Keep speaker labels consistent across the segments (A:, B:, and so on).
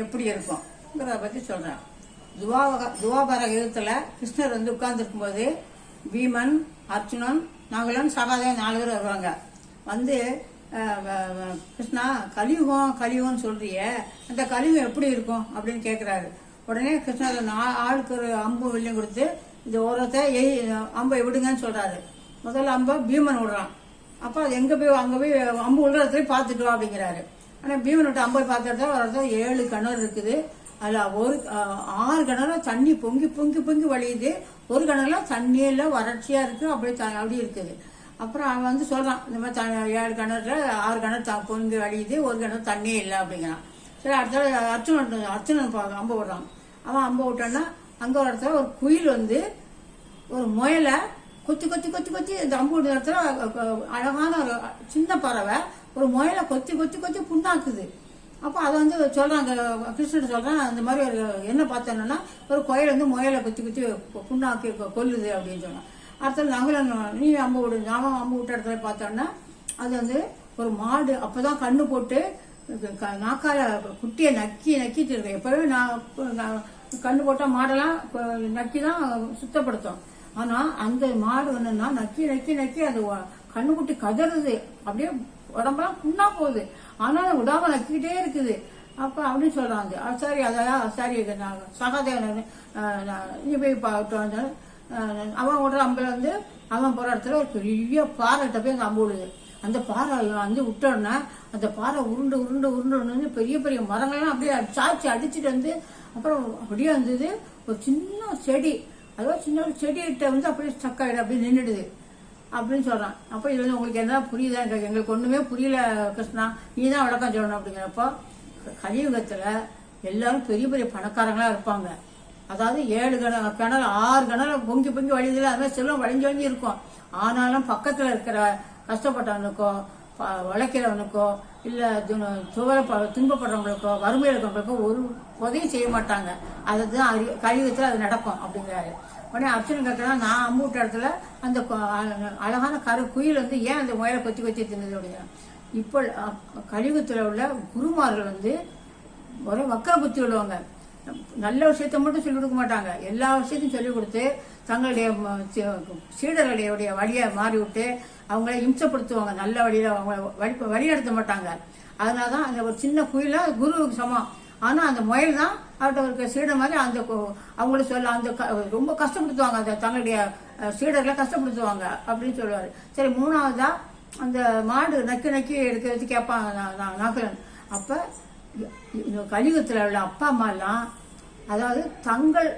A: எப்படி இருக்கும்ங்கிறத பற்றி சொல்கிறேன். துவாபர யுகத்தில் கிருஷ்ணர் வந்து உட்கார்ந்துருக்கும்போது பீமன், அர்ஜுனன், நகுலன், சகாதேவன் 4 பேர் வருவாங்க. வந்து கிருஷ்ணா கலியுகம்னு சொல்றிய, அந்த கலியுகம் எப்படி இருக்கும் அப்படின்னு கேட்குறாரு. உடனே கிருஷ்ணர் ஆளுக்கு ஒரு அம்பு வில்லையும் கொடுத்து இந்த ஒருத்த அம்பை விடுங்கன்னு சொல்றாரு. முதல்ல அம்பை பீமன் விடுறான். அப்போ அது அங்கே போய் அம்பு விடுறதுலேயும் பார்த்துட்டு வா அப்படிங்கிறாரு. ஆனால் பீமன் விட்டு அம்பை பார்த்துட்டு ஒரு 7 கிணறு இருக்குது. அதில் 6 கிணறுல தண்ணி பொங்கி பொங்கி பொங்கி வழியுது. ஒரு கிணறுல தண்ணியே இல்லை, வறட்சியாக இருக்குது, அப்படி இருக்குது. அப்புறம் அவன் வந்து சொல்கிறான், இந்த மாதிரி 7 கிணறுல 6 கிணறு பொங்கி வழியுது, ஒரு கிணறு தண்ணியே இல்லை அப்படிங்கிறான். சரி, அடுத்த அர்ச்சனன் அம்பு விடுறான். அவன் அம்பு விட்டான்னா அங்கே ஒரு இடத்துல ஒரு குயில் வந்து ஒரு முயலை கொத்தி கொத்தி கொத்தி கொத்தி இந்த அம்பு விடுற இடத்துல அழகான ஒரு சின்ன பறவை ஒரு முயலை கொத்தி கொத்தி கொத்தி புண்ணாக்குது. அப்போ அதை வந்து சொல்கிறாங்க, கிருஷ்ணன் சொல்கிறான், அந்த மாதிரி ஒரு என்ன பார்த்தோன்னா ஒரு குயில் வந்து முயலை கொத்தி கொத்தி புண்ணாக்கி கொல்லுது அப்படின்னு சொன்னான். அடுத்தது நகுலன் நீ அம்பு விடு, ஞாபகம் அம்பு விட்ட இடத்துல பார்த்தோன்னா அது வந்து ஒரு மாடு அப்போதான் கண்ணு போட்டு நாக்கால குட்டியை நக்கிட்டு இருக்கேன். எப்பவே நான் கண்ணு போட்ட மாடெல்லாம் நக்கி தான் சுத்தப்படுத்தும். ஆனா அந்த மாடு என்னன்னா நக்கி நக்கி நக்கி அது கண்ணுக்குட்டி கதறுது, அப்படியே உடம்பெல்லாம் புண்ணா போகுது. ஆனாலும் விடாம நக்கிக்கிட்டே இருக்குது. அப்ப அப்படின்னு சொல்றாங்க. சரி, அதான் சரி, சகாதேவன் நீ போய் பார்த்து அவன் விடுற அம்புல வந்து அவன் போற இடத்துல ஒரு பெரிய பாறைகிட்ட போய் அந்த அம்பு விடுது. அந்த பாறை வந்து விட்டோன்னா அந்த பாறை உருண்டு உருண்டு உருண்டு உருண்டு பெரிய பெரிய மரங்கள்லாம் அப்படியே சாச்சி அடிச்சுட்டு வந்து அப்புறம் அப்படியே வந்தது ஒரு சின்ன செடி. அதாவது சின்ன ஒரு செடிகிட்ட வந்து அப்படியே ஸ்டக் ஆகிடு, அப்படியே நின்றுடுது அப்படின்னு சொல்றான். அப்போ இது வந்து உங்களுக்கு என்ன புரியுதா? எங்களுக்கு ஒண்ணுமே புரியல கிருஷ்ணா, நீ தான் விளக்கம் சொல்லணும் அப்படிங்கிறப்போ கலியுகத்துல எல்லாரும் பெரிய பெரிய பணக்காரங்களா இருப்பாங்க. அதாவது 7 கிணறு 6 கிணறு பொங்கி பொங்கி வழியுதுல, அது மாதிரி செல்வம் வழிஞ்சு வழிஞ்சு இருக்கும். ஆனாலும் பக்கத்துல இருக்கிற கஷ்டப்பட்டவனுக்கோ உழைக்கிறவனுக்கோ இல்லை துன்பப்படுறவங்களுக்கோ வறுமையில் இருக்கிறவங்களுக்கோ ஒரு உதவி செய்ய மாட்டாங்க. அதுதான் கலியுகத்தில் அது நடக்கும் அப்படிங்கிறாரு. உடனே அர்ச்சனை கேட்கறா, நான் அம்பு விட்ட இடத்துல அந்த அழகான குயில் வந்து ஏன் அந்த முயலை கொத்தி கொத்தி தின்னது அப்படிங்கிற. இப்போ கலியுகத்தில் உள்ள குருமார்கள் வந்து ஒரே வக்கர புத்தி உள்ளவங்க. நல்ல விஷயத்த மட்டும் சொல்லிக் கொடுக்க மாட்டாங்க, எல்லா விஷயத்தையும் சொல்லிக் கொடுத்து தங்களுடைய சீடர்களுடைய வழியை மாறி விட்டு அவங்கள இம்சப்படுத்துவாங்க. நல்ல வழியில அவங்க வழி நடத்த மாட்டாங்க. அதனாலதான் அந்த ஒரு சின்ன குயில குருவுக்கு சமம். ஆனா அந்த முயல் தான் அவர்கிட்ட இருக்க சீடர் மாதிரி அந்த அவங்கள சொல்ல அந்த ரொம்ப கஷ்டப்படுத்துவாங்க, அந்த தங்களுடைய சீடர்களை கஷ்டப்படுத்துவாங்க அப்படின்னு சொல்லுவாரு. சரி, 3வதா அந்த மாடு நக்கி நக்கி எடுக்கிறது கேட்பாங்க நகுலன். அப்ப கலியுகத்துல உள்ள அப்பா அம்மா எல்லாம் அதாவது தங்கள்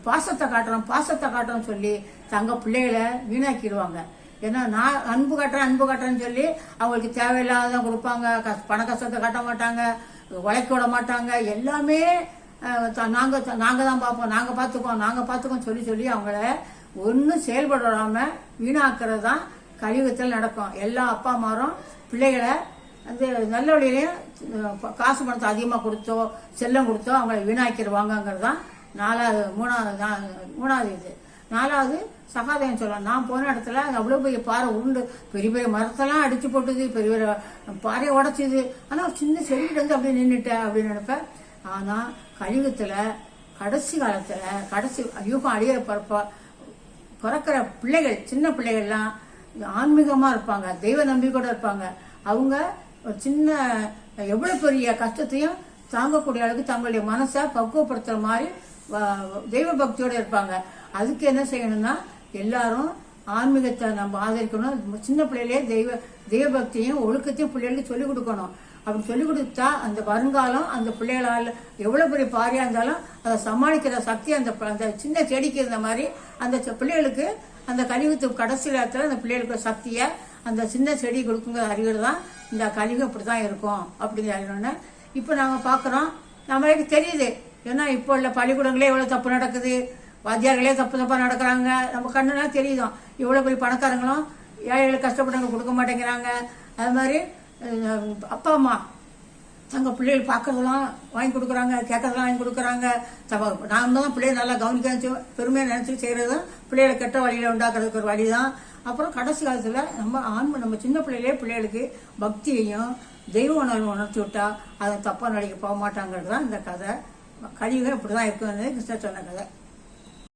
A: பாசத்தை காட்டுறோம் சொல்லி தங்க பிள்ளைகளை வீணாக்கிடுவாங்க. ஏன்னா நான் அன்பு காட்டுறேன்னு சொல்லி அவங்களுக்கு தேவையில்லாதான் கொடுப்பாங்க. பண கஷ்டத்தை காட்ட மாட்டாங்க, உழைக்க விட மாட்டாங்க. எல்லாமே நாங்க தான் பார்ப்போம், நாங்க பார்த்துக்கோம் சொல்லி அவங்கள ஒன்னும் செயல்படாம வீணாக்குறது தான் கலியுகத்தில் நடக்கும். எல்லா அப்பா அம்மாரும் பிள்ளைகளை அந்த நல்ல வழியிலையும் காசு பணத்தை அதிகமாக கொடுத்தோ செல்லம் கொடுத்தோ அவங்களை வீணாக்கிடுவாங்கிறது தான் 3வது இது. 4வது சகாதேவன் சொல்லலாம். நான் போன இடத்துல அவ்வளோ பெரிய பாறை உருண்டு பெரிய பெரிய மரத்தெல்லாம் அடிச்சு போட்டுது, பெரிய பெரிய பாறையை உடச்சிது. ஆனால் ஒரு சின்ன செடிக்கிட்ட வந்து அப்படியே நின்றுட்டேன் அப்படின்னு நினைப்பேன். ஆனால் கலியுகத்தில் கடைசி காலத்தில் யுகம் அழிய பிறக்கிற பிள்ளைகள், சின்ன பிள்ளைகள்லாம் ஆன்மீகமாக இருப்பாங்க, தெய்வ நம்பிக்கையோட இருப்பாங்க. அவங்க ஒரு சின்ன எவ்வளவு பெரிய கஷ்டத்தையும் தாங்கக்கூடிய அளவுக்கு தங்களுடைய மனசை பக்குவப்படுத்துற மாதிரி தெய்வ பக்தியோட இருப்பாங்க. அதுக்கு என்ன செய்யணும்னா எல்லாரும் ஆன்மீகத்தை நம்ம ஆதரிக்கணும். சின்ன பிள்ளையிலே தெய்வ பக்தியும் ஒழுக்கத்தையும் பிள்ளைகளுக்கு சொல்லிக் கொடுக்கணும். அப்படி சொல்லிக் கொடுத்தா அந்த வருங்காலம் அந்த பிள்ளைகளால் எவ்வளவு பெரிய பாரியா இருந்தாலும் அதை சமாளிக்கிற சக்தி அந்த சின்ன செடிக்கு இருந்த மாதிரி அந்த பிள்ளைகளுக்கு அந்த கலியுகத்துக்கு கடைசி நேரத்தில் அந்த பிள்ளைகளுக்கு சக்தியை அந்த சின்ன செடி கொடுக்குங்கிற அறிவுரை தான் இந்த கலியுகம் இப்படிதான் இருக்கும் அப்படிங்கிற அறிவுன்னு இப்போ நாங்கள் பார்க்குறோம். நம்மளுக்கு தெரியுது. ஏன்னா இப்போ உள்ள பள்ளிக்கூடங்களே எவ்வளோ தப்பு நடக்குது, வாத்தியார்களே தப்பாக நடக்கிறாங்க. நம்ம கண்ணுலாம் தெரியுதோம். இவ்வளோ பெரிய பணக்காரங்களும் ஏழைகளுக்கு கஷ்டப்பட்டவங்க கொடுக்க மாட்டேங்கிறாங்க. அது மாதிரி அப்பா அம்மா தங்கள் பிள்ளைகள் பார்க்கறதெல்லாம் வாங்கி கொடுக்குறாங்க, கேட்கறதெல்லாம் வாங்கி கொடுக்குறாங்க. நாம் தான் பிள்ளைகளை நல்லா கவனிக்க பெருமையாக நினச்சி செய்கிறது தான் பிள்ளைகளை கெட்ட வழியில் உண்டாக்குறதுக்கு ஒரு வழி தான். அப்புறம் கடைசி காலத்தில் நம்ம சின்ன பிள்ளைகளுக்கு பக்தியையும் தெய்வ உணர்வு உணர்த்தி விட்டா அதை தப்பாக நடிக்க போக மாட்டாங்கிறது தான் இந்த கதை. கலியுகம் இப்படி தான் இருக்குன்னு கிருஷ்ணர் சொன்ன கதை.